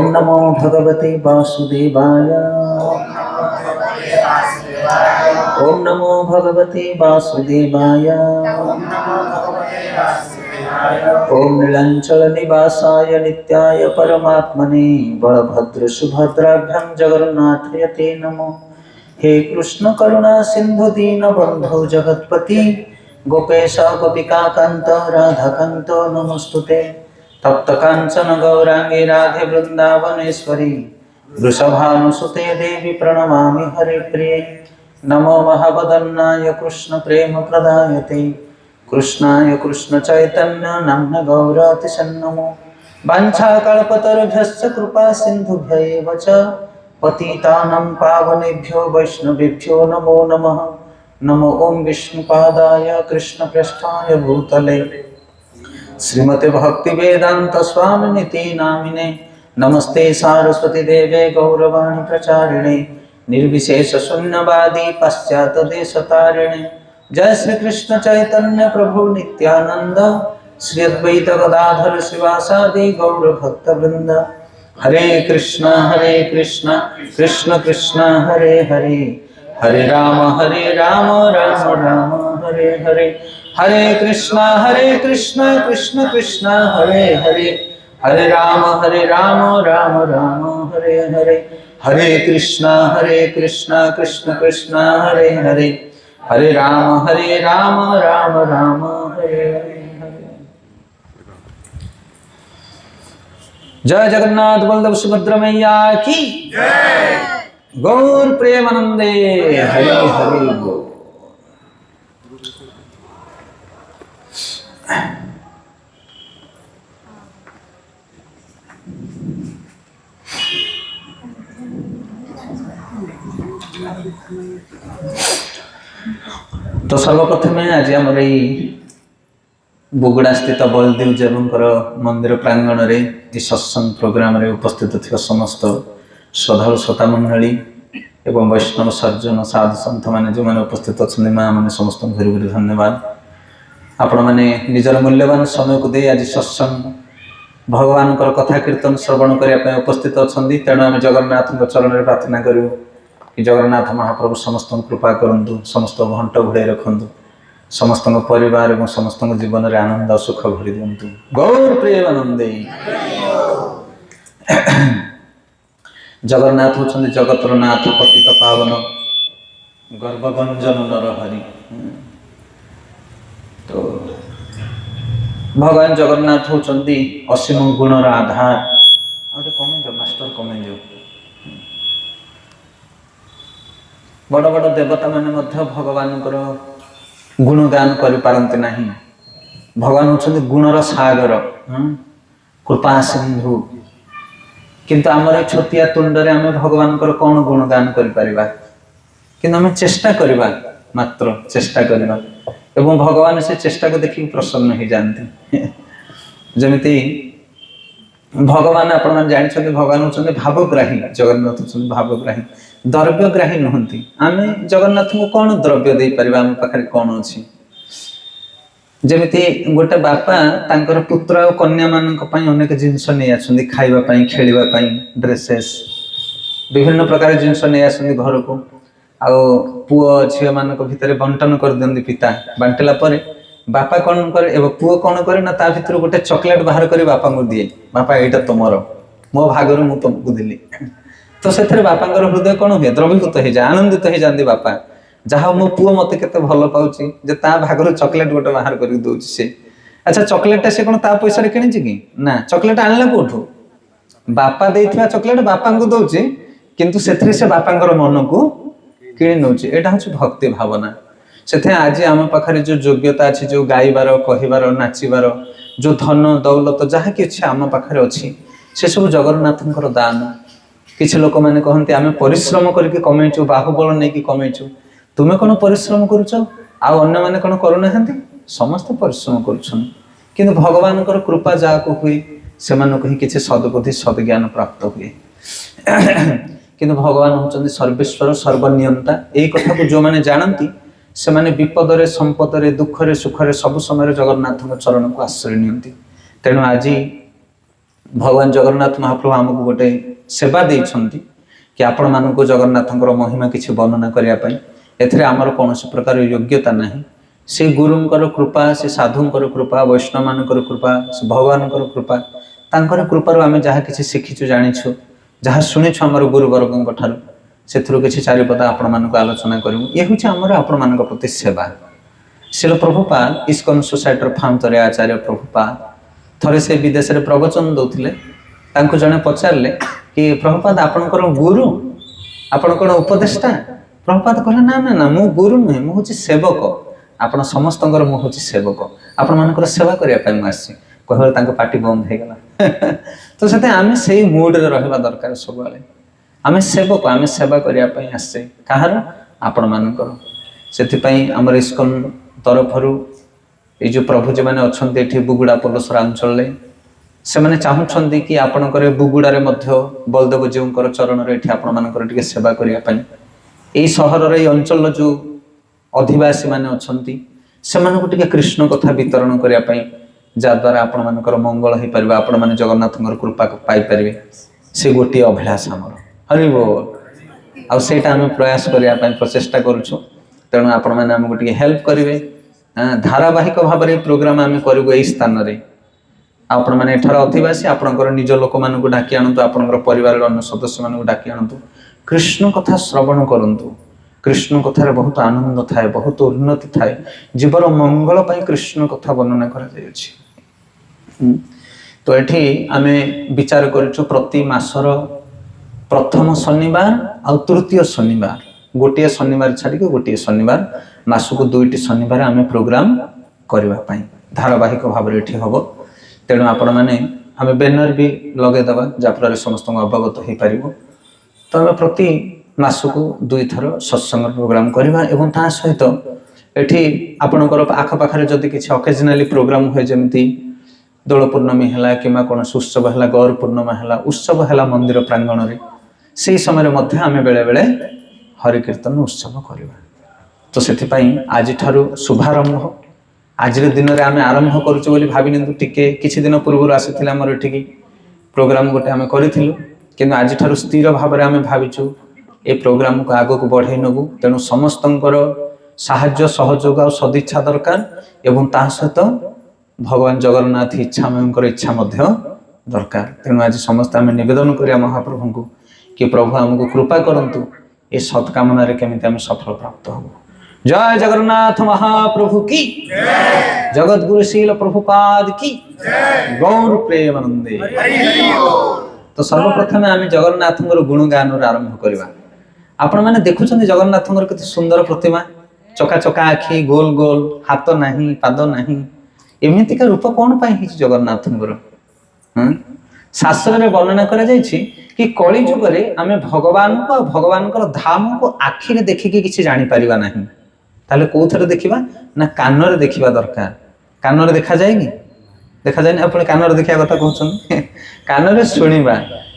ओम नमो भगवते वासुदेवाय। ओम नमो भगवते वासुदेवाय। ओम नीलांचल निवासाय नित्याय परमात्मने बलभद्र सुभद्राभ्यां जगन्नाथाय नमो। हे कृष्ण करुणा सिंधु दीन बंधु जगत्पति गोपेश गोपिका कांत राधा कांत नमस्तुते। तप्त कांचन गौरांगी राधे वृंदावनेश्वरी वृषभानुसुते देवी प्रणमामि हरिप्रिये। नमो महावदन्नाय कृष्ण प्रेम प्रदायते कृष्णाय कृष्ण चैतन्य नाम्न गौरतिशं नमो। वाञ्छाकल्पतरुभ्यश्च कृपा सिन्धुभ्यैव च पतितानां पावनेभ्यो वैष्णवेभ्यो नमो नमः। नमो ओम विष्णुपादाय कृष्णप्रेष्ठाय भूतले श्रीमते भक्ति वेदांत स्वामिनिति नामिने। नमस्ते सारस्वती देवे गौरवाणी प्रचारिणे निर्विशेष शून्यवादी पाश्चात्य देशतारिणे। जय श्री कृष्ण चैतन्य प्रभु नित्यानंद श्री अद्वैत गदाधर शिवासादि गौर भक्त वृंद। हरे कृष्ण कृष्ण कृष्ण हरे हरे हरे राम राम राम हरे हरे। हरे कृष्ण कृष्ण कृष्ण हरे हरे हरे राम राम राम हरे हरे। हरे कृष्ण कृष्ण कृष्ण हरे हरे हरे राम राम राम हरे हरे। जय जगन्नाथ बलदेव सुभद्रा मैया की जय। गौर प्रेमानंदे हरे हरे गो। तो सर्वप्रथम आज आम बुगुड़ा स्थित बलदेव देवंकर मंदिर प्रांगण में सत्संग प्रोग्राम रे उपस्थित थी समस्त श्रद्धालु श्रोता मंडली एवं वैष्णव सर्जन साधु सन्थ मैंने जो मैंने उपस्थित अच्छा माँ मैंने समस्त भरी भरी धन्यवाद। आपण मैंने निजर मूल्यवान समय को दे आज सत्संग भगवान कथा कीर्तन श्रवण करने उपस्थित अच्छा। तेणु आम जगन्नाथ चरण में प्रार्थना करूँ कि जगन्नाथ महाप्रभु समस्त कृपा करंतु, समस्त घंट घोड़े रखंतु, समस्त परिवार और समस्त जीवन में आनंद सुख भरी दिंतु। गौर प्रेमानंदे। जगन्नाथ होचंदी जगतर नाथ पतित पावन गर्भगंजन नरहरि। तो भगवान जगन्नाथ होचंदी असीम गुणर आधार। आउटे कमेंट मास्टर कमेंट बड़ बड़ देवता माने मध्य भगवान गुणगान करि पारंती नाही। भगवान होचंदी गुणर सागर कृपा सिंधु। किंतु आमर छोटिया तुंडरे आम भगवान कौन गुणगान करि परिबा किंतु आम चेष्टा करिबा मात्र चेष्टा करिबा एवं भगवान से चेष्टा को देखि प्रसन्न हो जाते। जमिति भगवान आपण जानी भगवान होचंदी भावग्राही। जगन्नाथ होचंदी भावग्राही द्रव्यग्राही नुहंती। आमे जगन्नाथ को कौन द्रव्य दे परिबा आम पाखरे कौन अछि। जमिति गोटे बापा तांकर पुत्र और कन्या मानक पई अनेक जिंस नै आछंदी खाइबा पई खेलिबा पई ड्रेसेस विभिन्न प्रकार जिंस नै आछंदी घर को आउ पुओ झियो मानक भितर बंटन कर दंदी पिता बांटला परे बापा कौन करे एवं पुओ कौन करे ना ता भितर गोटे चॉकलेट बाहर करी बापा को दिए। बापा एटा तुमरो मो भागर मु तुमको दिली। तो सेथरे बापांकर हृदय कौन हुए द्रवीभूत हो जाए आनंदित हो जाती। बापा जहाँ मो पुओ मते केते भल पाउची जे ता भागर चॉकलेट गोटे बाहर कर दउची से। अच्छा चॉकलेट से कौन ता पैसा रे किनिची कि ना चॉकलेट आनला कोठो बापा देइथिबा चॉकलेट बापा को दउची किंतु सेथरे से बापांकर मन को किनि नउची। एटा हछ भक्ति भावना। सेथे आज आम पाखरे जो योग्यता अछि जो गाइबार कहिबार नाचिबार जो धन दौलत जहाँ कि आम पाखरे अछि से सब जगन्नाथंकर दान। किछि लोक माने कहंती आमे परिश्रम करके कमेइछु बाहुबल नै कि कमेइछु। तुमे कोन परिश्रम करूछ आ अन्य माने कोन करू नाहंती समस्त परिश्रम करूछन किंतु भगवानकर कृपा जाको हुई से मानको ही किछि सद्बुद्धि सद्ज्ञान प्राप्त हुए। किंतु भगवान होचंदी सर्वेश्वर सर्वनियंता। एई कथा को जो माने जानंती से माने विपद रे संपद रे दुख रे सुख रे सब समय जगन्नाथ चरण को आश्रय नियंती। तेणु आज भगवान जगन्नाथ महाप्रभु आमको गोटे सेवा देइछन्ति कि आपण मानक जगन्नाथंकर महिमा किछि वर्णना करिया पई एथिरे आमर कोनोसी प्रकार योग्यता नाही से गुरुंकर कृपा से साधुंकर कृपा वैष्णव मानकर कृपा से भगवानकर कृपा तांकर कृपारु आमे जहा किछि शिखिछु जानिछु जहा सुनिछु हमर गुरु वर्गंक ठारु सेथुरु किछि चारि पद आपण मानक आलोचना करिमु ए होछि हमर आपण मानक प्रति सेवा। शिल प्रभुपाद इस्कन सोसाइटर फाउंडर आचार्य प्रभुपाद थरे से विदेश रे प्रवचन दउथिले तांको जने पचारले कि प्रभुपाद आपणकर गुरु आपणकर उपदेष्टा प्रभुपाद कहले ना ना ना मु गुरु नहीं मु होछि सेवक आपण समस्तंकर मु होछि सेवक आपण मानकर सेवा करिया पय मु आसी कहले तांको पार्टी बंद हे गेला तो सेते आमे सेही मूड रे रहबा दरकार सब वाले आमे सेवक आमे सेवा करिया पय आसे काहर आपण मानकर सेति पय हमर इस्कन तरफरु ए जो प्रभु जे माने अछन्ते एठी बुगुडा पलसरा अंचल ले से माने चाहुछन्ती कि आपणकर बुगुडा रे मध्य बलदेव जीवकर चरण रे एठी आपण मानकर टिके सेवा करिया पय एई सहर रे अंचल जो अधिवासी माने अछन्ती से मानको टिके कृष्ण कथा वितरण करिया पय जा द्वारा आपण मानकर मंगल हे परबा आपण माने जगन्नाथंकर कृपा पाई परिबे से गोटी अभिलाष हमर हरि बोल आ सेटा हम प्रयास करिया पय प्रचेष्टा करूछु तेणु आपण माने हमको टिके हेल्प करिवे धारावाहिक भाव में प्रोग्राम आम करूँ यही स्थान में आपण मैंने एठार अधिवासी आपणकर निज लोक मान डाकी आणतु आपणकर परिवार अन्य सदस्य मान डाकी आणतु कृष्ण कथा श्रवण करंतु कृष्ण कथार बहुत आनंद थाए बहुत उन्नति थाए जीवर मंगल पाई कृष्ण कथा वर्णना करा जाय अछि। तो एठी आमे विचार करिछु प्रति मासर प्रथम शनिवार आ तृतीय शनिवार गोटे शनिवार छाड़ी गोटे शनिवार मासको दुईटी शनिवार आमे प्रोग्राम करबा पई धारावाहिक भाव रे एठी हबो तेणु आपण माने आमे बैनर भी लगे दबा जाफर समस्त अवगत हो पारिबो। तो आमे प्रति मासको दुई थर सत्संग प्रोग्राम करबा एवं ता सहित एठी आपणकर आख पाखरे जदि किछि ओकेजनली प्रोग्राम होय जेमिति दोल पूर्णमी हला किमा कोन उत्सव हला गौर पूर्णिमा हला उत्सव हला मंदिर प्रांगण रे सेही समय मध्य आमे बेले बेले हरि कीर्तन उत्सव करबा। तो सेथि पई आज ठारू शुभारंभ आज दिन रे आमे आरंभ करूछु बोली भाबिनिंतु टिके किछि दिन पूर्व आसीथिला हमर एठिकी प्रोग्राम गोटे आमे करिथिलु किंतु आज ठारू स्थिर भाव रे आमे भाबिछु ए प्रोग्राम को आगो को बढ़ाई नबु तेणु समस्तंकर साहाय्य सहयोग और सदिच्छा दरकार एवं ता सहित भगवान जगन्नाथ इच्छा मयंकर इच्छा मध्य दरकार। तेणु आज समस्त आमे निवेदन करिया महाप्रभु को कि प्रभु हमको कृपा करंतु ए सत्कामना रे केमिति आमे सफल प्राप्त हो। जय जगन्नाथ महाप्रभु की जय, जगत गुरु शील प्रभुपाद की जय, गौर प्रेमानंदे। तो सर्वप्रथम आमे जगन्नाथंकर गुणगान आरंभ करबा। आपण माने देखुछन्ती जगन्नाथंकर केते सुंदर प्रतिमा चका चका आखि गोल गोल हाथ नाही पाद नाही एमिति का रूप कोन पाई हिच जगन्नाथंकर शास्त्र रे वर्णना करा जायछि कि कली युग रे आमे भगवान को भगवानकर धाम को आखि रे देखि किछि जानि परिबा नाही ताले कोथरे देखिबा ना कान रे देखिबा दरकार। कान रे देखा जाएगी देखा जाए अपन कान रे देखिया कथा कहछन कान रे सुनिबा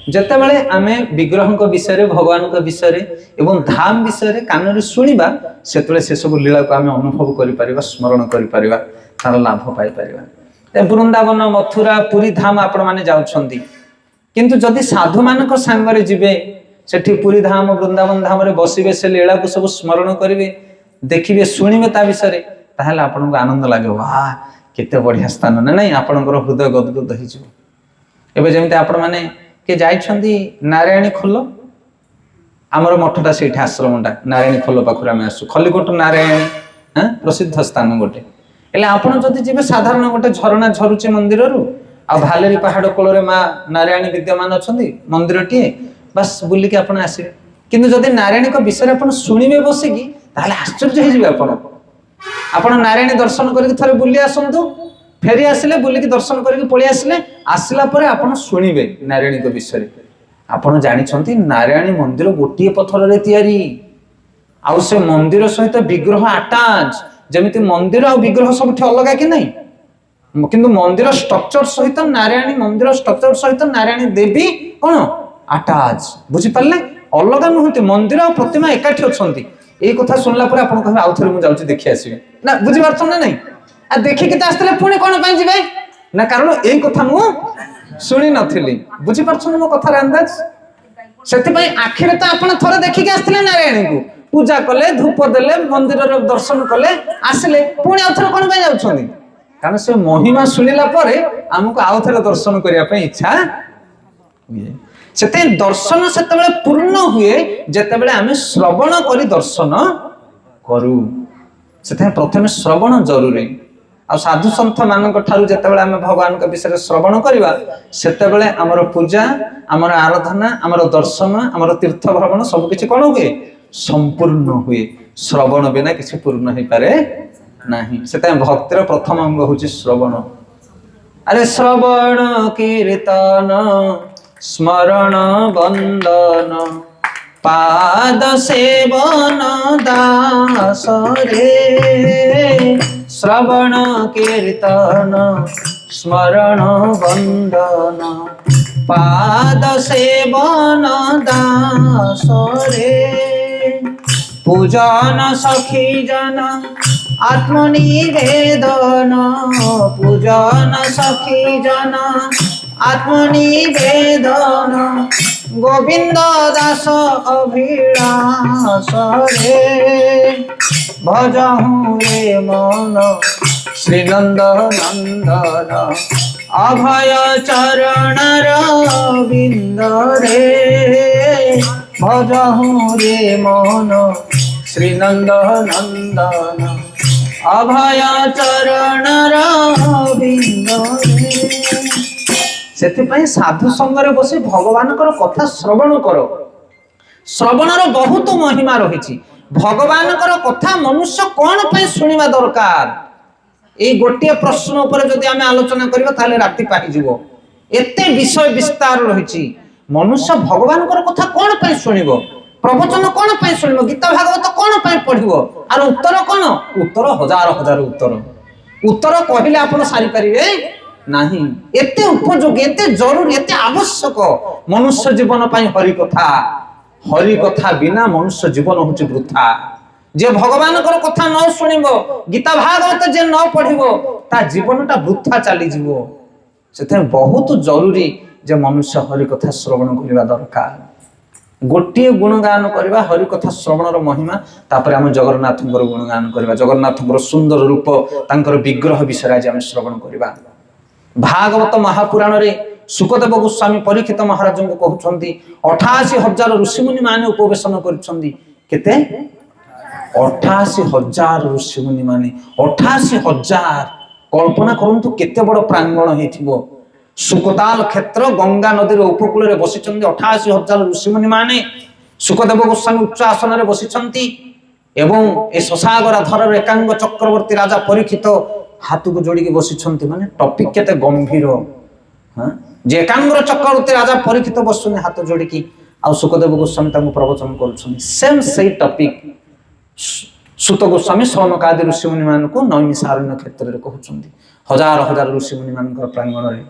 जते बेले आमे विग्रह को विषय रे भगवान को विषय रे एवं धाम विषय रे कान रे सुनिबा सेतले से सब लीला को आमे अनुभव करि परिबा स्मरण करि परिबा तार लाभ पाई परिबा। वृंदावन मथुरा पुरी धाम आपण माने जाउछंती किंतु जदि साधु मानक संगरे जिबे सेठी पुरी धाम वृंदावन धाम रे बसिबे से लीला को सब स्मरण करिवे देखिबे सुनिबे ता विषय रे ताहले आपन को आनंद लागे वाह केते बढ़िया स्थान ना नहीं आपनकर हृदय गदगद हो जिवो। एबे जेमिते आपण माने के जाइछंती नारायणी खोल आमर मठटा सेठी आश्रमटा नारायणी खोल पाखुर आमे आसु खलीकोट नारायणी प्रसिद्ध स्थान गोटे एले आपण जदि जिबे साधारण गोटे झरना झरुचे मंदिर रु आ भालेरी पहाड़ कोल रे मां नारायणी विद्यमान अछंती मंदिरटी बस बुली के आपण आसीबे किंतु जदि नारायणी को विषय आपण सुनिबे बसिकी ताहले आश्चर्य हो जिबे आपण नारायणी दर्शन करके थरे बुली आसंतु फेरी आसिले बुली के दर्शन करके पळि आसिले आसिला परे आपण सुनिबे नारायणी को विषय आपण जानि छंती नारायणी मंदिर गोटी पत्थर रे तयारी आउ से मंदिर सहित विग्रह अटैच जेमिति मंदिर आ विग्रह सब अलग कि नहीं किंतु मंदिर स्ट्रक्चर सहित नारायणी मंदिर स्ट्रक्चर सहित नारायणी देवी कौन अटैच बुझी पारले अलग नुहति मंदिर और प्रतिमा एकाठी अछंती ए कथा सुनला पर आपण कहबे आउ थरे मु जाउची देखि आसीबे ना बुझी पारछन ना नहीं आ देखि के आस्तले पुणी कोन पई जिबे ना कारण ए कथा मु ଶୁଣି ନଥିଲି। ବୁଝିପାରୁଛନ୍ତି ମୋ କଥାର ଅନ୍ଦାଜ? ସେଥିପାଇଁ ଆଖିରେ ତ ଆପଣ ଥରେ ଦେଖିକି ଆସିଥିଲେ ନାରାୟଣଙ୍କୁ, ପୂଜା କଲେ, ଧୂପ ଦେଲେ, ମନ୍ଦିରରେ ଦର୍ଶନ କଲେ, ଆସିଲେ, ପୁଣି ଆଉ ଥରେ କଣ ପାଇଁ ଯାଉଛନ୍ତି? କାରଣ ସେ ମହିମା ଶୁଣିଲା ପରେ ଆମକୁ ଆଉ ଥରେ ଦର୍ଶନ କରିବା ପାଇଁ ଇଚ୍ଛା ହୁଏ। ସେଥିପାଇଁ ଦର୍ଶନ ସେତେବେଳେ ପୂର୍ଣ୍ଣ ହୁଏ ଯେତେବେଳେ ଆମେ ଶ୍ରବଣ କରି ଦର୍ଶନ କରୁ। ସେଥିପାଇଁ ପ୍ରଥମେ ଶ୍ରବଣ ଜରୁରୀ। ଆଉ ସାଧୁ ସନ୍ଥ ମାନଙ୍କ ଠାରୁ ଯେତେବେଳେ ଆମେ ଭଗବାନଙ୍କ ବିଷୟରେ ଶ୍ରବଣ କରିବା, ସେତେବେଳେ ଆମର ପୂଜା, ଆମର ଆରାଧନା, ଆମର ଦର୍ଶନ, ଆମର ତୀର୍ଥ ଭ୍ରମଣ ସବୁକିଛି କଣ ହୁଏ? ସମ୍ପୂର୍ଣ୍ଣ ହୁଏ। ଶ୍ରବଣ ବିନା କିଛି ପୂର୍ଣ୍ଣ ହେଇପାରେ ନାହିଁ। ସେଥିପାଇଁ ଭକ୍ତିର ପ୍ରଥମ ଅଙ୍ଗ ହଉଛି ଶ୍ରବଣ। ଆରେ ଶ୍ରବଣ କୀର୍ତ୍ତନ ସ୍ମରଣ ବନ୍ଦନ ପାଦ ସେବନ ଦାସ ରେ। ଶ୍ରବଣ କୀର୍ତ୍ତନ ସ୍ମରଣ ବନ୍ଦନ ପାଦ ସେବନ ଦାସ ରେ। पूजन सखी जन आत्मनिवेदन पूजन सखी जन आत्मनिवेदन गोविंद दास अभिलाष रे। भजहु रे मन श्रीनंद नंदन अभय चरण रविंद रे। भजहु रे मन श्रीनंद नंदन अभय चरण रविंद रे। ସେଥିପାଇଁ ସାଧୁ ସଂଗରେ ବସି ଭଗବାନଙ୍କର କଥା ଶ୍ରବଣ କର। ଶ୍ରବଣର ବହୁତ ମହିମା ରହିଛି। ଭଗବାନଙ୍କର କଥା ମନୁଷ୍ୟ କଣ ପାଇଁ ଶୁଣିବା ଦରକାର, এই ଗୋଟିଏ ପ୍ରଶ୍ନ ଉପରେ ଯଦି ଆମେ ଆଲୋଚନା କରିବା ତାହେଲେ ରାତି ପାହିଯିବ। ଏତେ ବିଷୟ ବିସ୍ତାର ରହିଛି। ମନୁଷ୍ୟ ଭଗବାନଙ୍କର କଥା କଣ ପାଇଁ ଶୁଣିବ, ପ୍ରବଚନ କଣ ପାଇଁ ଶୁଣିବ, ଗୀତା ଭାଗବତ କଣ ପାଇଁ ପଢିବ? ଆର ଉତ୍ତର କଣ? ଉତ୍ତର ହଜାର ହଜାର ଉତ୍ତର। ଉତ୍ତର କହିଲେ ଆପଣ ସାରିପାରିବେ ନାହିଁ। ଏତେ ଉପଯୋଗୀ, ଏତେ ଜରୁରୀ, ଏତେ ଆବଶ୍ୟକ ମନୁଷ୍ୟ ଜୀବନ ପାଇଁ ହରି କଥା। ହରି କଥା ବିନା ମନୁଷ୍ୟ ଜୀବନ ହଉଛି ବୃଥା। যে ভগবানଙ୍କର କଥା ନ ଶୁଣିବ, ଗୀତା ଭାଗବତ ଯେ ନ ପଢିବ, ତା ଜୀବନଟା ବୃଥା ଚାଲିଯିବ। ସେଥିପାଇଁ ବହୁତ ଜରୁରୀ ଯେ ମନୁଷ୍ୟ ହରି କଥା ଶ୍ରବଣ କରିବା ଦରକାର। ଗୋଟିଏ ଗୁଣଗାନ କରିବା ହରି କଥା ଶ୍ରବଣର ମହିମା। ତାପରେ ଆମେ ଜଗନ୍ନାଥଙ୍କର ଗୁଣଗାନ କରିବା, ଜଗନ୍ନାଥଙ୍କର ସୁନ୍ଦର ରୂପ, ତାଙ୍କର ବିଗ୍ରହ ବିଷୟରେ ଆଜି ଆମେ ଶ୍ରବଣ କରିବା। ଭାଗବତ ମହାପୁରାଣରେ ସୁକଦେବ ଗୋସ୍ୱାମୀ ପରୀକ୍ଷିତ ମହାରାଜଙ୍କୁ କହୁଛନ୍ତି 88,000 ଋଷିମୁନି ମାନେ ଉପବେଶନ କରିଛନ୍ତି। କେତେ? 88,000 ଋଷିମୁନି ମାନେ। 88,000 କଳ୍ପନା କରନ୍ତୁ କେତେ ବଡ ପ୍ରାଙ୍ଗଣ ହେଇଥିବ। ସୁକତାଲ କ୍ଷେତ୍ର ଗଙ୍ଗା ନଦୀର ଉପକୂଳରେ ବସିଛନ୍ତି 88,000 ଋଷିମୁନି ମାନେ। ସୁକଦେବ ଗୋସ୍ୱାମୀ ଉଚ୍ଚ ଆସନରେ ବସିଛନ୍ତି ଏବଂ ଏ ଶଶାଗରା ଧରର ଏକାଙ୍ଗ ଚକ୍ରବର୍ତ୍ତୀ ରାଜା ପରୀକ୍ଷିତ ହାତକୁ ଯୋଡ଼ିକି ବସିଛନ୍ତି। ମାନେ ଟପିକ କେତେ ଗମ୍ଭୀର। ଯେ ଏକାଙ୍ଗ ଚକ୍ରବର୍ତ୍ତୀ ରାଜା ପରୀକ୍ଷିତ ବସୁଛନ୍ତି ହାତ ଯୋଡ଼ିକି, ଆଉ ସୁକଦେବ ଗୋସ୍ୱାମୀ ତାଙ୍କୁ ପ୍ରବଚନ କରୁଛନ୍ତି। ସେମ୍ ସେଇ ଟପିକ ସୁତ ଗୋସ୍ୱାମୀ ସୌନକାଦି ଋଷିମୁନି ମାନଙ୍କୁ ନୈମିଷାରଣ୍ୟ କ୍ଷେତ୍ରରେ କହୁଛନ୍ତି। ହଜାର ହଜାର ଋଷିମୁନି ମାନଙ୍କର ପ୍ରାଙ୍ଗଣରେ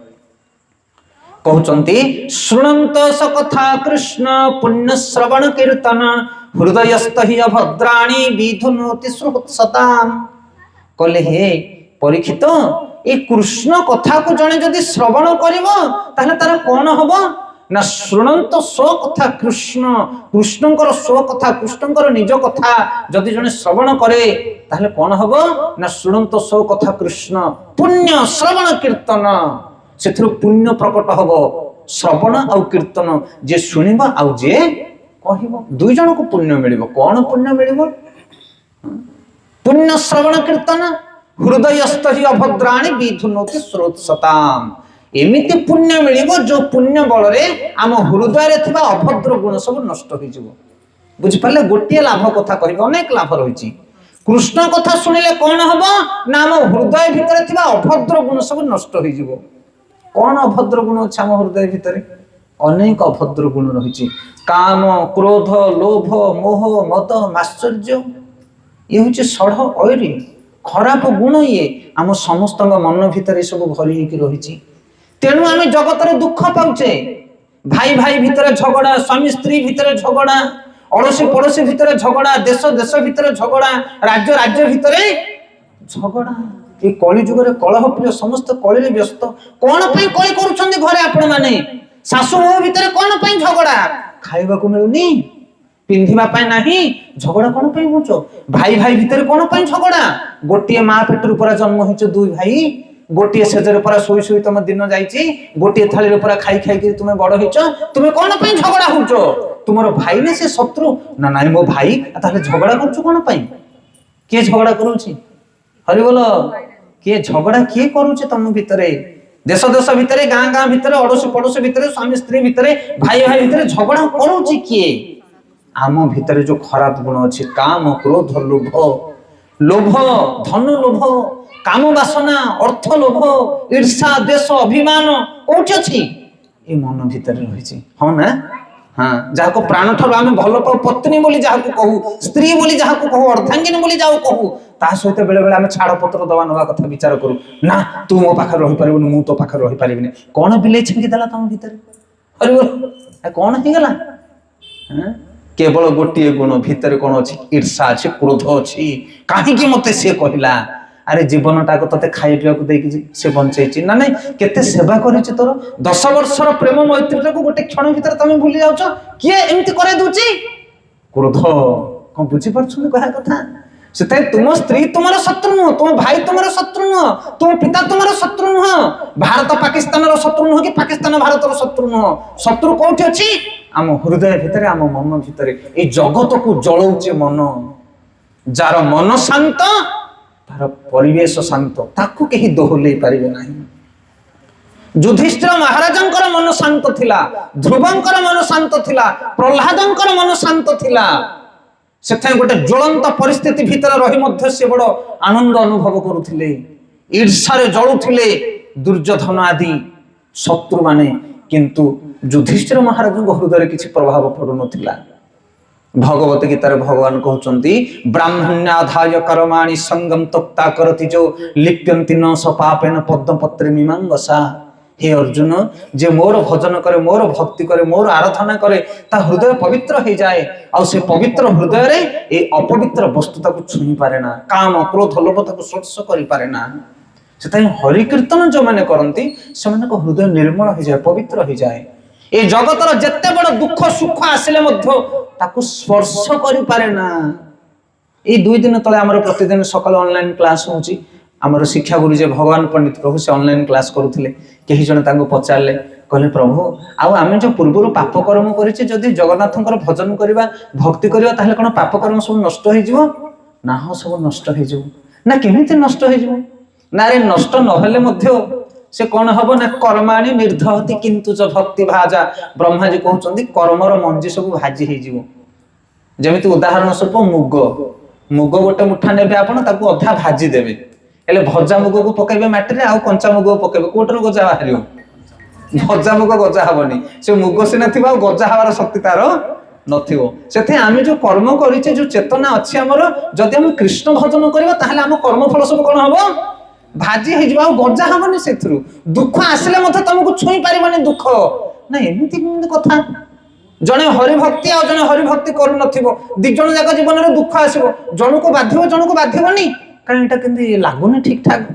କହୁଛନ୍ତି ଶୃଣନ୍ତ ସକଥା କୃଷ୍ଣ ପୁଣ୍ୟ ଶ୍ରବଣ କୀର୍ତ୍ତନ ହୃଦୟସ୍ଥ ହି ଅଭଦ୍ରାଣୀ ବିଧୁନୋତି ସତାମ୍। କହିଲେ ହେ ପରୀକ୍ଷିତ, ଏ କୃଷ୍ଣ କଥାକୁ ଜଣେ ଯଦି ଶ୍ରବଣ କରିବ ତାହେଲେ ତାର କଣ ହବ ନା ଶୃଣନ୍ତ ସ୍ୱ କଥା କୃଷ୍ଣ, କୃଷ୍ଣଙ୍କର ସ୍ୱ କଥା, କୃଷ୍ଣଙ୍କର ନିଜ କଥା ଯଦି ଜଣେ ଶ୍ରବଣ କରେ ତାହେଲେ କଣ ହବ ନା ଶୃଣନ୍ତ ସ୍ୱ କଥା କୃଷ୍ଣ ପୁଣ୍ୟ ଶ୍ରବଣ କୀର୍ତ୍ତନ, ସେଥିରୁ ପୁଣ୍ୟ ପ୍ରକଟ ହବ। ଶ୍ରବଣ ଆଉ କୀର୍ତ୍ତନ, ଯିଏ ଶୁଣିବ ଆଉ ଯିଏ କହିବ, ଦୁଇ ଜଣଙ୍କୁ ପୁଣ୍ୟ ମିଳିବ। କଣ ପୁଣ୍ୟ ମିଳିବ? ପୁଣ୍ୟ ଶ୍ରବଣ କୀର୍ତ୍ତନ ହୃଦୟସ୍ଥ ହି ଅଭଦ୍ରାଣୀ ବିଧୁନୋତି ସ୍ରୋତସତାମ୍। ଏମିତି ପୁଣ୍ୟ ମିଳିବ ଯୋଉ ପୁଣ୍ୟ ବଳରେ ଆମ ହୃଦୟରେ ଥିବା ଅଭଦ୍ର ଗୁଣ ସବୁ ନଷ୍ଟ ହେଇଯିବ। ବୁଝିପାରିଲେ? ଗୋଟିଏ ଲାଭ କଥା କହିବେ, ଅନେକ ଲାଭ ରହିଛି। କୃଷ୍ଣ କଥା ଶୁଣିଲେ କଣ ହବ ନା ଆମ ହୃଦୟ ଭିତରେ ଥିବା ଅଭଦ୍ର ଗୁଣ ସବୁ ନଷ୍ଟ ହେଇଯିବ। କଣ ଅଭଦ୍ର ଗୁଣ ଅଛି ଆମ ହୃଦୟ ଭିତରେ? ଅନେକ ଅଭଦ୍ର ଗୁଣ ରହିଛି। କାମ, କ୍ରୋଧ, ଲୋଭ, ମୋହ, ମଦ, ମାଶ୍ଚର୍ଯ୍ୟ, ଇଏ ହଉଛି ଷଢ଼ ଐରୀ ଖରାପ ଗୁଣ। ଇଏ ଆମ ସମସ୍ତଙ୍କ ମନ ଭିତରେ ସବୁ ଭରି ହେଇକି ରହିଛି। ତେଣୁ ଆମେ ଜଗତରେ ଦୁଃଖ ପାଉଛେ। ଭାଇ ଭାଇ ଭିତରେ ଝଗଡା, ସ୍ୱାମୀ ସ୍ତ୍ରୀ ଭିତରେ ଝଗଡା, ଅଡୋଶୀ ପଡୋଶୀ ଭିତରେ ଝଗଡା, ଦେଶ ଦେଶ ଭିତରେ ଝଗଡା, ରାଜ୍ୟ ରାଜ୍ୟ ଭିତରେ ଝଗଡା। এই কଳି ଯୁଗରେ କଳହ ପ୍ରିୟ ସମସ୍ତେ କଳିରେ ବ୍ୟସ୍ତ। କଣ ପାଇଁ କଳି କରୁଛନ୍ତି ଘରେ ଆପଣ ମାନେ? ଶାଶୁ ବୋହୂ ଭିତରେ କଣ ପାଇଁ ଝଗଡା? ଖାଇବାକୁ ମିଳୁନି, ପିନ୍ଧିବା ପାଇଁ ନାହିଁ, ଝଗଡା କଣ ପାଇଁ ହଉଛ? ଭାଇ ଭାଇ ଭିତରେ କଣ ପାଇଁ ଝଗଡା? ଗୋଟିଏ ମା ପେଟରୁ ପରା ଜନ୍ମ ହେଇଛ ଦୁଇ ଭାଇ, ଗୋଟିଏ ସେଜରେ ପରା ଶୋଇ ଶୋଇ ତମ ଦିନ ଯାଇଛି, ଗୋଟିଏ ଥାଳିରେ ପରା ଖାଇ ଖାଇକି ତୁମେ ବଡ ହେଇଛ, ତୁମେ କଣ ପାଇଁ ଝଗଡା ହଉଛ? ତୁମର ଭାଇ ନା ସେ ଶତ୍ରୁ? ନା ନାଇଁ ମୋ ଭାଇ। ତାହେଲେ ଝଗଡା କରୁଛୁ କଣ ପାଇଁ? କିଏ ଝଗଡା କରୁଛି? ହରିବୋଲ। କିଏ ଝଗଡା କିଏ କରୁଛି ତମ ଭିତରେ? ଦେଶ ଦେଶ ଭିତରେ, ଗାଁ ଗାଁ ଭିତରେ, ଅଡୋଶୀ ପଡୋଶୀ ଭିତରେ, ସ୍ୱାମୀ ସ୍ତ୍ରୀ ଭିତରେ, ଭାଇ ଭାଇ ଭିତରେ ଝଗଡା କରୁଛି କିଏ? ଆମ ଭିତରେ ଯୋଉ ଖରାପ ଗୁଣ ଅଛି, କାମ, କ୍ରୋଧ, ଲୋଭ, ଲୋଭ, ଧନ ଲୋଭ, କାମ ବାସନା, ଅର୍ଥ ଲୋଭ, ଈର୍ଷା, ଦ୍ୱେଷ, ଅଭିମାନ କୋଉଠି ଅଛି? ଏ ମନ ଭିତରେ ରହିଛି। ହଁ ନା? ହଁ, ଯାହାକୁ ପ୍ରାଣ ଠାରୁ ଆମେ ଭଲ ପାଉ, ପତ୍ନୀ ବୋଲି ଯାହାକୁ କହୁ, ସ୍ତ୍ରୀ ବୋଲି ଯାହାକୁ କହୁ, ଅର୍ଦ୍ଧାଙ୍ଗିନୀ ବୋଲି ଯାହାକୁ କହୁ, ତା ସହିତ ବେଳେ ବେଳେ ଆମେ ଛାଡ ପତ୍ର ଦବା ନବା କଥା ବିଚାର କରୁ। ନା ତୁ ମୋ ପାଖରେ ରହିପାରିବୁନି, ମୁଁ ତୋ ପାଖରେ ରହିପାରିବିନି। କଣ ବିଲେଇ ଛିଙ୍କି ଦେଲା ତମ ଭିତରେ? କଣ ହେଇଗଲା? କେବଳ ଗୋଟିଏ ଗୁଣ ଭିତରେ କଣ ଅଛି? ଈର୍ଷା ଅଛି, କ୍ରୋଧ ଅଛି। କାହିଁକି ମତେ ସେ କହିଲା? ଆରେ ଜୀବନଟାକୁ ତତେ ଖାଇ ପିଇବାକୁ ଦେଇକି ସେ ବଞ୍ଚେଇଛି ନା ନାଇଁ? କେତେ ସେବା କରିଛି ତୋର? 10 ବର୍ଷର ପ୍ରେମ ମୈତ୍ରୀଟାକୁ ଗୋଟେ କ୍ଷଣ ଭିତରେ ତମେ ଭୁଲି ଯାଉଛ। କିଏ ଏମିତି କରେଇ ଦଉଛି? କ୍ରୋଧ। କଣ ବୁଝିପାରୁଛନ୍ତି କହିବା କଥା? ସେଥିପାଇଁ ତୁମ ସ୍ତ୍ରୀ ତୁମର ଶତ୍ରୁ ନୁହଁ, ତୁମ ଭାଇ ତୁମର ଶତ୍ରୁ ନୁହଁ, ତୁମ ପିତା ତୁମର ଶତ୍ରୁ ନୁହଁ, ଭାରତ ପାକିସ୍ତାନର ଶତ୍ରୁ ନୁହଁ, କି ପାକିସ୍ତାନ ଭାରତର ଶତ୍ରୁ ନୁହଁ। ଶତ୍ରୁ କୋଉଠି ଅଛି? ଆମ ହୃଦୟ ଭିତରେ, ଆମ ମନ ଭିତରେ। ଏଇ ଜଗତକୁ ଜଳଉଛି ମନ। ଯାର ମନ ଶାନ୍ତ, ତାର ପରିବେଶ ଶାନ୍ତ, ତାକୁ କେହି ଦୋହଲେଇ ପାରିବେ ନାହିଁ। ଯୁଧିଷ୍ଠିର ମହାରାଜଙ୍କର ମନ ଶାନ୍ତ ଥିଲା, ଧ୍ରୁବଙ୍କର ମନ ଶାନ୍ତ ଥିଲା, ପ୍ରହ୍ଲାଦଙ୍କର ମନ ଶାନ୍ତ ଥିଲା। ସେଥିପାଇଁ ଗୋଟେ ଜ୍ୱଳନ୍ତ ପରିସ୍ଥିତି ଭିତରେ ରହି ମଧ୍ୟ ସେ ବଡ ଆନନ୍ଦ ଅନୁଭବ କରୁଥିଲେ। ଈର୍ଷାରେ ଜଳୁଥିଲେ ଦୁର୍ଯ୍ୟୋଧନ ଆଦି ଶତ୍ରୁ ମାନେ, କିନ୍ତୁ ଯୁଧିଷ୍ଠିର ମହାରାଜଙ୍କ ହୃଦୟରେ କିଛି ପ୍ରଭାବ ପଡୁନଥିଲା। ଭଗବତ ଗୀତାରେ ଭଗବାନ କହୁଛନ୍ତି, ବ୍ରାହ୍ମଣ୍ୟାଧାୟ କର୍ମାଣି ସଙ୍ଗମ ତକ୍ତା କରତି ଯୋ ଲିପ୍ୟନ୍ତି ନ ସପାପେନ ପଦ୍ମପତ୍ରେ ମୀମାଂସା। हे अर्जुन, जे मोर भजन करे, मोर भक्ति करे, मोर आराधना करे, ता हृदय पवित्र हो जाए। आ से पवित्र हृदय रे ए अपवित्र वस्तु ताको छुई पारे ना, काम क्रोध लोभ ताको स्पर्श करि पारे ना। सेताई हरि कीर्तन जो माने करंती से माने को हृदय निर्मल हो जाए, पवित्र हो जाए। ए जगतर जत्ते बड़ दुख सुख आसिले मध्य ताको स्पर्श करि पारे ना। ए 2 दिन तले हमर प्रतिदिन सकाल ऑनलाइन क्लास होउची। आमर शिक्षा गुरु जे भगवान पंडित प्रभु से ऑनलाइन क्लास करुथिले। केही जण तांको पचारले, कहले प्रभु आउ आमे जो पूर्वरु पाप कर्म करिचे, जदि जगन्नाथंकर भजन करिवा, भक्ति करिवा, ताहले कोन पाप कर्म सब नष्ट हो जिवो? ना हो, सब नष्ट हो जिवो। ना केमिति नष्ट हो जिवो? ना रे नष्ट न हेले मध्य से कोन हबो ना, कर्माणि निर्धहति किंतु च भक्ति भाजा। ब्रह्मा जी कहउचंदी कर्मर मंजी सब भाजी हे जिवो। जेमिति उदाहरण स्वरूप मुग, मुग गोटे मुठा नेबे आपण, ताकू अधा भाजी देबे, एले भजा मुग को पकेबे माटी रे, आउ कंचा मुग को पकेबे, कोटरो गजा बाहरियो? भजा मुग गजा हबनी। से मुग सिना थिबा, गजा हवार शक्ति तार नथिबो। सेथे आमे जो कर्म करिचे, जो चेतना अछि हमर, जदि हम कृष्ण भजन करिबा, ताहले हम कर्म फल सब कोन हबो? भाजी हे जिबा, गजा हबनी। सेथरु दुख आसिले मथे तुमको छुई परिबनी दुख ना। एमिति केमिति कथा? जने हरि भक्ति आ जने हरि भक्ति करू नथिबो, दि जण जाक जीवन रे दुख आसीबो, जणको बाधिबो जणको बाधिबोनी। कारण एटा केंदी लागुनी ठीक ठाक।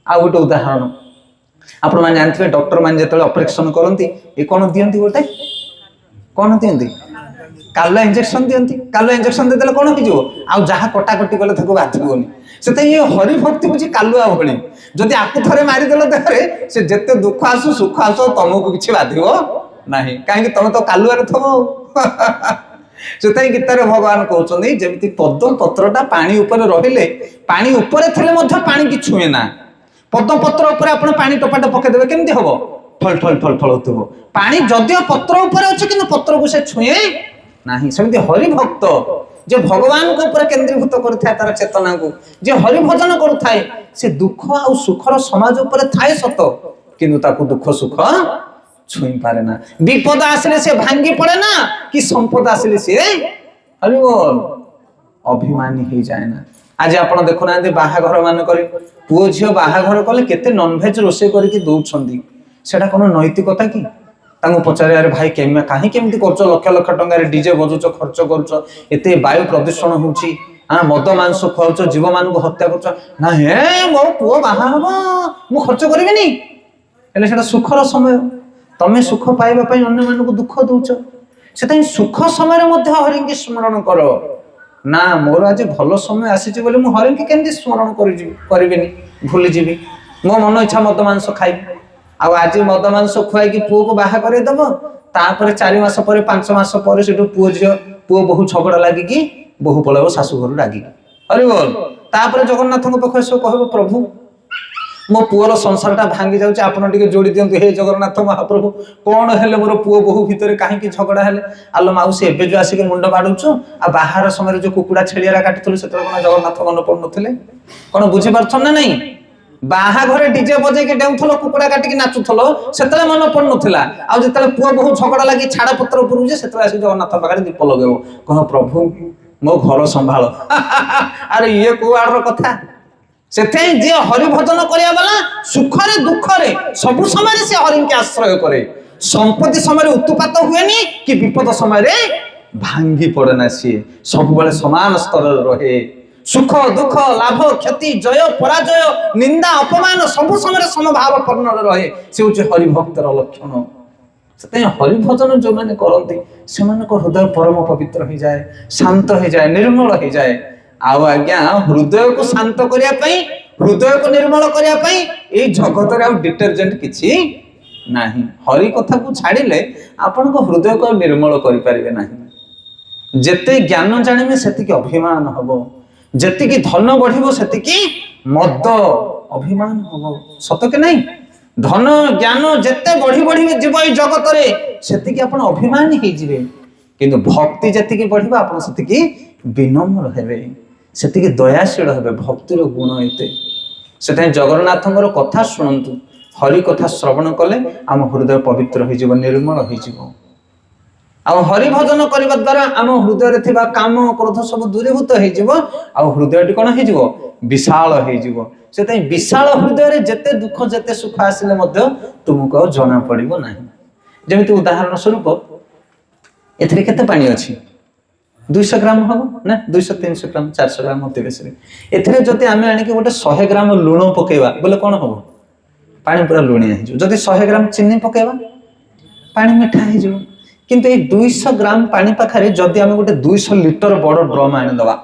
आ गोटे उदाहरण आपण माने जानथिबे, डॉक्टर माने जेतले ऑपरेशन करंती, ए कोन दियंती? गोटे कोन दियंती? कालो इंजेक्शन दियंती। कालो इंजेक्शन देले कोन हो जिवो? आ जहा कटा कटी गले थको बाधिबोनी। सेते ये हरि भक्ति बुझी कालुआ भଳି, जदि आकु थरे मारि देले देहरे, से जत्ते दुख आसु सुख आसु तमको किछि बाधिबो नाही, काहे कि तमे तो कालुआ रे थबो। सेते गीतारे भगवान कहउचंदी, जेमिति पद्म पत्रटा पानी ऊपर रहिले, पानी ऊपर थिले मध्य पानी कि छुए ना। पद्म पत्र ऊपर आपण पानी टोपाटा पके देबे, केमति हबो? फल फल फल फल होतबो। पानी जदियो पत्र ऊपर अछि, किंतु पत्र को से छुए नाही। सेमिति हरि भक्त जे भगवान को ऊपर केंद्रीभूत करथाय तार चेतना को, जे हरि भजन करथाय, से दुख आ सुखर समाज ऊपर थाए सत, किंतु ताको दुख सुख छुई पारे ना। विपद आसिले से भांगी पड़े ना, कि संपद आसिले से हरि बोल अभिमानी हो जाए ना। आज आपण देखु ना, बाहाघर मान करे पुओ झियो बाहाघर कले केते नॉनवेज रोसे करके दउछंदी, सेटा कोन नैतिकता की? तांको पचारे, अरे भाई केमे काहे केमति करछ, लक्ष लक्ष टंगा रे डीजे बजुछ, खर्च करछ, एते वायु प्रदूषण होउची, हाँ मद मांस खुआच जीव मान हत्या कर ना हे मो पुओ बाहा हम मु खर्च करी से सुखर समय तमें सुख पाइबा अन्य मानक दुख दौच से सुख समय हरि की स्मरण कर ना मोर आज भल समय आसी हरि की केमती स्मरण करी भूली जी मो मन इच्छा मद मांस खाई आज मद मांस खुआई पुओ को बाहा करदेव तापर 4 मास पर 5 मास पर से पुओ झील पुओ बहु झगड़ा लगिकी बहु पलैब शाशु घर रागिकी हरि बोल तापर जगन्नाथ पाखे सब कह प्रभु मो पुओर संसार टा भांगी जाऊँ आपड़ टे जोड़ी दिंतु हे जगन्नाथ महाप्रभु कौन है मोर पुओ बहु भितर कहीं झगड़ा है आलो माउसी एवं जो आसिक मुंड बाड़ुचु आ बाहर समय जो कुकुड़ा छेड़िया काटुलु से जगन्नाथ मन पड़े कौन बुझीपार ना नहीं बाहाघरे डीजे बजेकी डेउथल कुकुड़ा काटिकी नाचुथल से मन पड़ुला आउ जो पुओ बहु झगड़ा लगी छाड़ पत्र उपरू से जगन्नाथ पाखे दीप लगे कह प्रभु मो घर संभाल अरे ये कुआड़ कथा से जी हरि भजन करिया वाला सुखरे दुखरे सब समय से हरि के आश्रय करे संपत्ति समय उत्पात हुए कि विपद समय भांगी पड़े ना सी सब बेले समान स्तर रहे सुख दुख लाभ क्षति जय पराजय निंदा अपमान सब समय समभावपूर्ण रहे से हूँ हरिभक्तर लक्षण से हरिभजन जो मैंने करती से हृदय परम पवित्र हो जाए शांत हो जाए निर्मल हो जाए आउ आज्ञा हृदय को शांत करने हृदय को निर्मल करने जगत डिटर्जेंट किसी नहीं हरि कथा को छाड़िले आपण को हृदय को निर्मल करें ना जेते ज्ञान जाने से अभिमान हम जी धन बढ़ से मद अभिमान हम सत के नहीं धन ज्ञान जिते बढ़ी बढ़ी जीव ये जगत से अभिमान हो किंतु भक्ति जी बढ़ आप विनम्र हेबे से दयाशील हेबे भक्तिर गुण एते से जगन्नाथ कथा शुणु हरि कथा श्रवण कले आम हृदय पवित्र हो निर्मल हो हरि भजन करने द्वारा आम हृदय थिबा काम क्रोध सब दूरीभूत हो हृदय कौन हो विशाल हो से विशाल हृदय जेते दुख जेते सुख आसिले तुमको जना पड़ो ना जमी उदाहरण स्वरूप एथे केते पानी अच्छी 200 ग्राम हम ना 200-300 ग्राम 400 ग्राम अति बेस एथे जदि आम आणिक गोटे 100 ग्राम लुण पकेवा बोले कौन हम पानी पूरा लुणिया हो जदि 100 ग्राम चीनी पकेवा पानी मिठा हो किंतु ये 200 ग्राम पानी पाखे जदि आम गोटे 200 लिटर बड़ ड्रम आनीदवा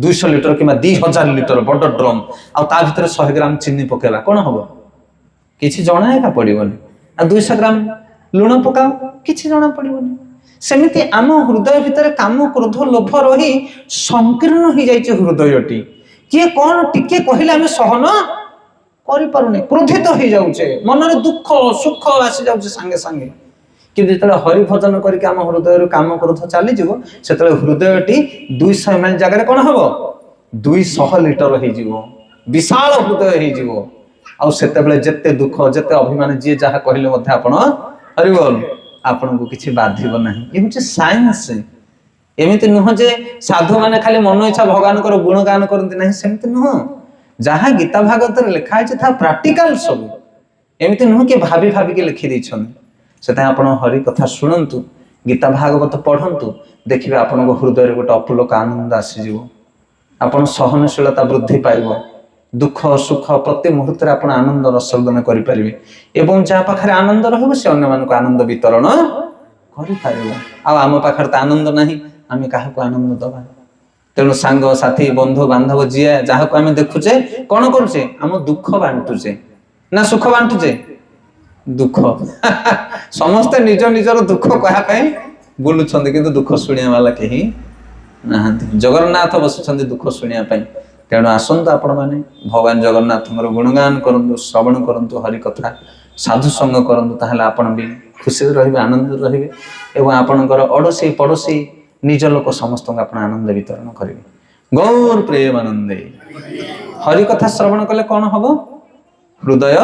200 लिटर कि 2000 लिटर बड़ ड्रम आ भीतर 100 ग्राम चीनी पकेवा कौन हम किसी जना एका पड़ोनी आ 200 ग्राम लुण पकाओ किसी जना पड़ोनी सेमिति आम हृदय भितर काम क्रोध लोभ रही संकीर्ण हो जाइए हृदयटी किए कौन टिके कहले आम सहन करें क्रोधित हो जाऊे मन में दुख सुख आसी जाऊे सांगे सांगे कि जो हरि भजन करके आम हृदय काम क्रोध चलीज से हृदयटी 200 ml जगह कौन हम 200 लिटर हो विशाल हृदय होते जिते दुख जिते अभिमान जी जहाँ कहले आपण हरि बोल आपन को किसी बाधिब ना ये हूँ साइंस एमती नुह जे साधु मैंने खाली मन इच्छा भगवान गुणगान करती ना सेमती नुह जहाँ गीता भागवत लिखाई था प्राक्टिकल सब एमती नुह कि भाभी भाविकी लिखि से आप हरि कथा शुणु गीता भागवत पढ़ंतु देखिए आपण हृदय गोटे अपुलक आनंद आसीज आप सहनशीलता वृद्धि पाइब दुख सुख प्रति मुहूर्त आप आनंद रसोदन करें एवं जहाँ पाखे आनंद रे अन्य मानक आनंद वितरण आम पाखे तो आनंद ना आम क्या आनंद दबा तेणु सांग साथी बंधु बांधव जी जहाँ को आम देखुचे कौन करुचे आम दुख बांटुचे ना सुख बांटुचे दुख समस्ते निज निजर दुख कहवाई बुलूं कि दुख शुणा वाला कहीं ना जगन्नाथ बसुंच दुख शुणापी तेणु आसतु आपण मैंने भगवान जगन्नाथ गुणगान करूँ श्रवण करूँ हरि कथा साधु संग करूँ ताहले आपण भी खुशी रहिबे आनंद रहिबे एवं आपणकर अड़ोसी पड़ोसी निज लोक समस्त आप आनंद वितरण करेंगे गौर प्रेम आनंदे हरि कथा श्रवण कले कौन हम हृदय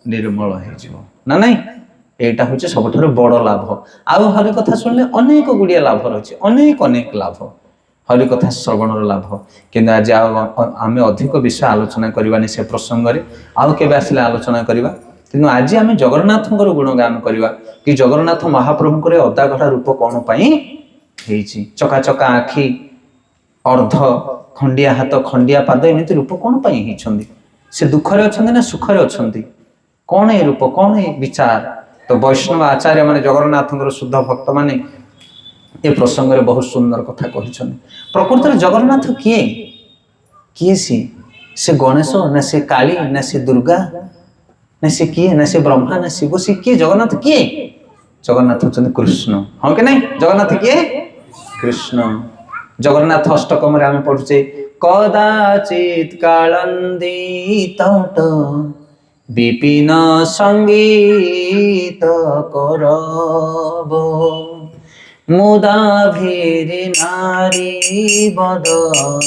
निर्मल हो ना नहीं एटा हूँ सब बड़ लाभ आउ हरि कथा शुणिले अनेक गुड़िया लाभ रही अनेक अनेक लाभ हरि कथा श्रवण लाभ कि आज आम अधिक विषय आलोचना करवानी से प्रसंग में आउ के आसले आलोचना करवा कि आज आम जगन्नाथ गुणगान करवा कि जगन्नाथ महाप्रभु अदागढ़ा रूप कौन पाई चका चका आखि अर्ध ଖଣ୍ଡିଆ ହାତ ଖଣ୍ଡିଆ ପାଦ ଏମିତି ରୂପ କଣ ପାଇଁ ହେଇଛନ୍ତି? ସେ ଦୁଃଖରେ ଅଛନ୍ତି ନା ସୁଖରେ ଅଛନ୍ତି? କଣ ଏ ରୂପ, କଣ ଏ ବିଚାର? ତ ବୈଷ୍ଣବ ଆଚାର୍ଯ୍ୟ ମାନେ ଜଗନ୍ନାଥଙ୍କର ଶୁଦ୍ଧ ଭକ୍ତ ମାନେ ଏ ପ୍ରସଙ୍ଗରେ ବହୁତ ସୁନ୍ଦର କଥା କହିଛନ୍ତି। ପ୍ରକୃତରେ ଜଗନ୍ନାଥ କିଏ? କିଏ ସିଏ? ସେ ଗଣେଶ ନା ସେ କାଳୀ ନା ସେ ଦୁର୍ଗା ନା ସେ କିଏ? ନା ସେ ବ୍ରହ୍ମା ନା ଶିବ? ସେ କିଏ? ଜଗନ୍ନାଥ କିଏ? ଜଗନ୍ନାଥ ହଉଛନ୍ତି କୃଷ୍ଣ। ହଁ କି ନାଇଁ? ଜଗନ୍ନାଥ କିଏ? କୃଷ୍ଣ। ଜଗନ୍ନାଥ ଅଷ୍ଟକମରେ ଆମେ ପଢୁଛେ କଦାଚିତ୍ କାଳନ୍ଦିତ ବିପିନ ସଙ୍ଗୀତ କରବ মুদা ভীরে নারী বদন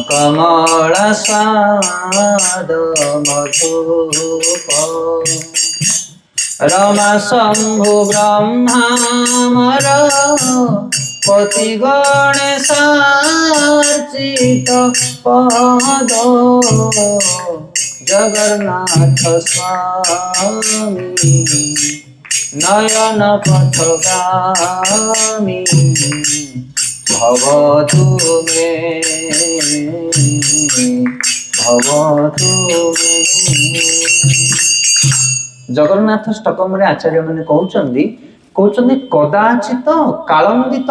কমলা স্বাদ মধুপ রমা শম্ভু ব্রহ্মামর পতি গণেশার্চিত পদ জগন্নাথ স্বামী নয়ন পথগামী ভবতু মে ভবতু মে। ଜଗନ୍ନାଥ ଷ୍ଟକମରେ ଆଚାର୍ଯ୍ୟ ମାନେ କହୁଛନ୍ତି କଦାଚିତ କାଳନ୍ଦିତ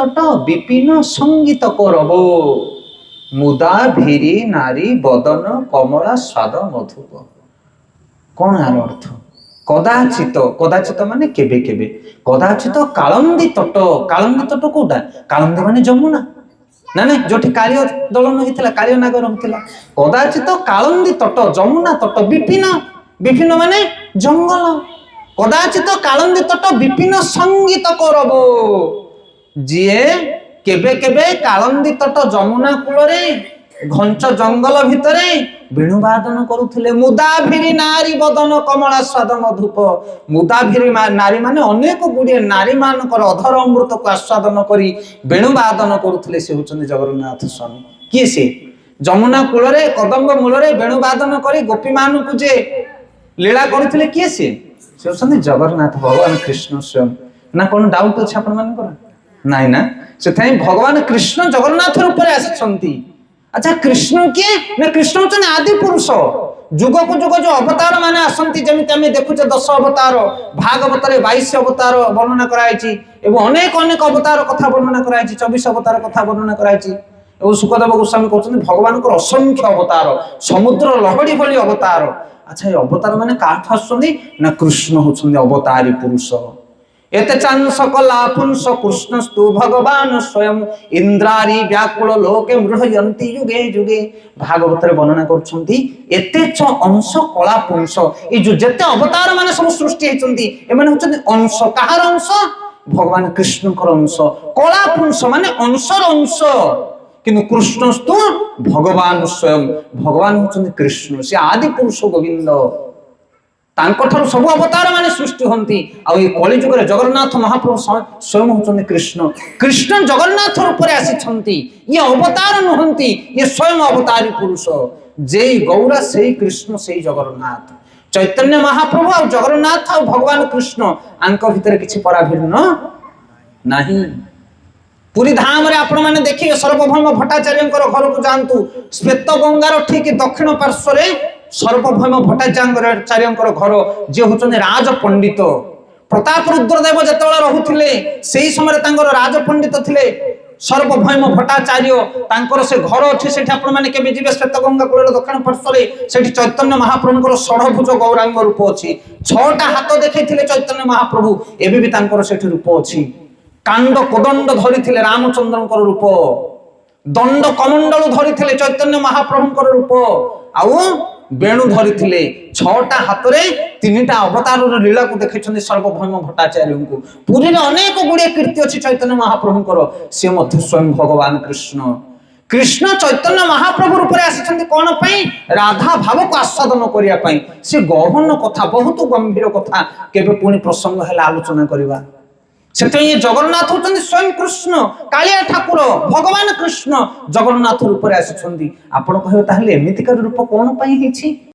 ବିପିନ ସଙ୍ଗୀତ କରବ ମୁଦା ଭୀରି ନାରୀ ବଦନ କମଳା ସ୍ୱାଦ ମଧୁପ। କଣ ଏହାର ଅର୍ଥ? କଦାଚିତ, କଦାଚିତ ମାନେ କେବେ କେବେ। କଦାଚିତ କାଳନ୍ଦୀ ତଟ, କାଳନ୍ଦୀ ତଟ କୋଉଟା? କାଳନ୍ଦୀ ମାନେ ଯମୁନା ନା ନାଇଁ, ଯୋଉଠି କାଳିଅ ଦଳନ ହେଇଥିଲା, କାଳିଅ ନାଗ ରହୁଥିଲା। କଦାଚିତ କାଳନ୍ଦୀ ତଟ, ଯମୁନା ତଟ, ବିପିନ, ବିପିନ ମାନେ ଜଙ୍ଗଲ। କଦାଚିତ କାଳନ୍ଦୀ ତଟ ବିପିନ ସଙ୍ଗୀତ କରବ, ଯିଏ କେବେ କେବେ କାଳନ୍ଦୀ ତଟ ଯମୁନା କୂଳରେ ଘଞ୍ଚ ଜଙ୍ଗଲ ଭିତରେ ବେଣୁବାଦନ କରୁଥିଲେ। ମୁଦାଭିରୀ ନାରୀ ବଦନ କମଳା ସ୍ୱାଦ ମଧୁପ। ମୁଦାଭିରୀ ନାରୀ ମାନେ ଅନେକ ଗୁଡ଼ିଏ ନାରୀ ମାନଙ୍କର ଅଧର ଅମୃତକୁ ଆସ୍ୱାଦନ କରି ବେଣୁବାଦନ କରୁଥିଲେ। ସେ ହଉଛନ୍ତି ଜଗନ୍ନାଥ ସ୍ୱାମୀ। କିଏ ସେ? ଯମୁନା କୂଳରେ କଦମ୍ବ ମୂଳରେ ବେଣୁବାଦନ କରି ଗୋପୀ ମାନଙ୍କୁ ଯେ ଲୀଳା କରୁଥିଲେ, କିଏ ସେ? ସେ ହଉଛନ୍ତି ଜଗନ୍ନାଥ ଭଗବାନ କୃଷ୍ଣ ସ୍ୱୟଂ। ନା କଣ ଡାଉଟ ଅଛି ଆପଣ ମାନଙ୍କର? ନାଇଁ ନା? ସେଥିପାଇଁ ଭଗବାନ କୃଷ୍ଣ ଜଗନ୍ନାଥ ରୂପରେ ଆସିଛନ୍ତି। ଆଚ୍ଛା, କୃଷ୍ଣ କିଏ? ନା କୃଷ୍ଣ ହଉଛନ୍ତି ଆଦି ପୁରୁଷ। ଯୁଗକୁ ଯୁଗ ଯୋଉ ଅବତାର ମାନେ ଆସନ୍ତି, ଯେମିତି ଆମେ ଦେଖୁଛେ 10 ଅବତାର, ଭାଗବତରେ 22 ଅବତାର ବର୍ଣ୍ଣନା କରାଯାଇଛି ଏବଂ ଅନେକ ଅନେକ ଅବତାର କଥା ବର୍ଣ୍ଣନା କରାଯାଇଛି, 24 ଅବତାର କଥା ବର୍ଣ୍ଣନା କରାଯାଇଛି। ଏବଂ ସୁଖଦେବ ଗୋସ୍ୱାମୀ କହୁଛନ୍ତି ଭଗବାନଙ୍କର ଅସଂଖ୍ୟ ଅବତାର, ସମୁଦ୍ର ଲହଡି ଭଳି ଅବତାର। ଆଚ୍ଛା, ଏ ଅବତାର ମାନେ କାହାଠୁ ଆସୁଛନ୍ତି? ନା କୃଷ୍ଣ ହଉଛନ୍ତି ଅବତାରୀ ପୁରୁଷ। ଏତେ ଚାଂସ କଲା ପୁଂସ କୃଷ୍ଣସ୍ତୁ ଭଗବାନ ସ୍ୱୟଂ ଇନ୍ଦ୍ରାରୀ ବ୍ୟାକୁଳ ଲୋକେ ମୃହୟନ୍ତି ଯୁଗେ ଯୁଗେ। ଭାଗବତରେ ବର୍ଣ୍ଣନା କରୁଛନ୍ତି ଏତେ ଅଂଶ କଳା ପୁଂସ, ଏଇ ଯୋଉ ଯେତେ ଅବତାର ମାନେ ସବୁ ସୃଷ୍ଟି ହେଇଛନ୍ତି, ଏମାନେ ହଉଛନ୍ତି ଅଂଶ। କାହାର ଅଂଶ? ଭଗବାନ କୃଷ୍ଣଙ୍କର ଅଂଶ। କଳା ପୁଂସ ମାନେ ଅଂଶର ଅଂଶ। କିନ୍ତୁ କୃଷ୍ଣସ୍ତୁ ଭଗବାନ ସ୍ୱୟଂ, ଭଗବାନ ହଉଛନ୍ତି କୃଷ୍ଣ। ସେ ଆଦି ପୁରୁଷ ଗୋବିନ୍ଦ, ତାଙ୍କଠାରୁ ସବୁ ଅବତାର ମାନେ ସୃଷ୍ଟି ହୁଅନ୍ତି। ଆଉ ଏ କଳି ଯୁଗରେ ଜଗନ୍ନାଥ ମହାପ୍ରଭୁ ସ୍ୱୟଂ ହଉଛନ୍ତି କୃଷ୍ଣ। କୃଷ୍ଣ ଜଗନ୍ନାଥ ରୂପରେ ଆସିଛନ୍ତି। ଇଏ ଅବତାର ନୁହନ୍ତି, ଇଏ ସ୍ୱୟଂ ଅବତାରୀ ପୁରୁଷ। ଯେଇ ଗୌରା ସେଇ କୃଷ୍ଣ, ସେଇ ଜଗନ୍ନାଥ। ଚୈତନ୍ୟ ମହାପ୍ରଭୁ ଆଉ ଜଗନ୍ନାଥ ଆଉ ଭଗବାନ କୃଷ୍ଣ, ଆଙ୍କ ଭିତରେ କିଛି ପରାଭିନ୍ନ ନାହିଁ। ପୁରୀ ଧାମରେ ଆପଣ ମାନେ ଦେଖିବେ, ସର୍ବଭୌମ ଭଟ୍ଟାଚାର୍ଯ୍ୟଙ୍କର ଘରକୁ ଯାଆନ୍ତୁ। ଶ୍ଵେତ ଗଙ୍ଗାର ଠିକ ଦକ୍ଷିଣ ପାର୍ଶ୍ୱରେ ସର୍ବଭୌମ ଭଟ୍ଟାଚାର୍ଯ୍ୟଙ୍କର ଘର, ଯିଏ ହଉଛନ୍ତି ରାଜ ପଣ୍ଡିତ। ପ୍ରତାପ ରୁଦ୍ରଦେବ ଯେତେବେଳେ ରହୁଥିଲେ, ସେଇ ସମୟରେ ତାଙ୍କର ରାଜ ପଣ୍ଡିତ ଥିଲେ ସର୍ବଭୌମ ଭଟ୍ଟାଚାର୍ଯ୍ୟ। ତାଙ୍କର ସେ ଘର ଅଛି, ସେଠି ଆପଣ ମାନେ କେବେ ଯିବେ, ଶ୍ଵେତ ଗଙ୍ଗା କୂଳର ଦକ୍ଷିଣ ପାର୍ଶ୍ୱରେ। ସେଠି ଚୈତନ୍ୟ ମହାପ୍ରଭୁଙ୍କର ଷଡ଼ଭୁଜ ଗୌରାଙ୍ଗ ରୂପ ଅଛି। 6ଟା ହାତ ଦେଖେଇଥିଲେ ଚୈତନ୍ୟ ମହାପ୍ରଭୁ, ଏବେ ବି ତାଙ୍କର ସେଠି ରୂପ ଅଛି। କାଣ୍ଡ କୋଦଣ୍ଡ ଧରିଥିଲେ ରାମଚନ୍ଦ୍ରଙ୍କର ରୂପ, ଦଣ୍ଡ କମଣ୍ଡଳ ଧରିଥିଲେ ଚୈତନ୍ୟ ମହାପ୍ରଭୁଙ୍କର ରୂପ, ଆଉ ବେଣୁ ଧରିଥିଲେ। 6ଟା ହାତରେ 3ଟା ଅବତାରର ଲୀଳାକୁ ଦେଖିଛନ୍ତି ସର୍ବଭୌମ ଭଟ୍ଟାଚାର୍ଯ୍ୟଙ୍କୁ। ପୁରୀରେ ଅନେକ ଗୁଡ଼ିଏ କୀର୍ତ୍ତି ଅଛି ଚୈତନ୍ୟ ମହାପ୍ରଭୁଙ୍କର, ସେ ମଧ୍ୟ ସ୍ୱୟଂ ଭଗବାନ କୃଷ୍ଣ। କୃଷ୍ଣ ଚୈତନ୍ୟ ମହାପ୍ରଭୁ ରୂପରେ ଆସିଛନ୍ତି କଣ ପାଇଁ? ରାଧା ଭାବକୁ ଆସ୍ୱାଦନ କରିବା ପାଇଁ। ସେ ଗହନ କଥା, ବହୁତ ଗମ୍ଭୀର କଥା, କେବେ ପୁଣି ପ୍ରସଙ୍ଗ ହେଲେ ଆଲୋଚନା କରିବା। ସେଥିପାଇଁ ଜଗନ୍ନାଥ ହଉଛନ୍ତି ସ୍ୱୟଂ କୃଷ୍ଣ, କାଳିଆ ଠାକୁର, ଭଗବାନ କୃଷ୍ଣ ଜଗନ୍ନାଥ ରୂପରେ ଆସିଛନ୍ତି। ଆପଣ କହିବେ ତାହେଲେ ଏମିତିକାର ରୂପ କଣ ପାଇଁ ହେଇଛି?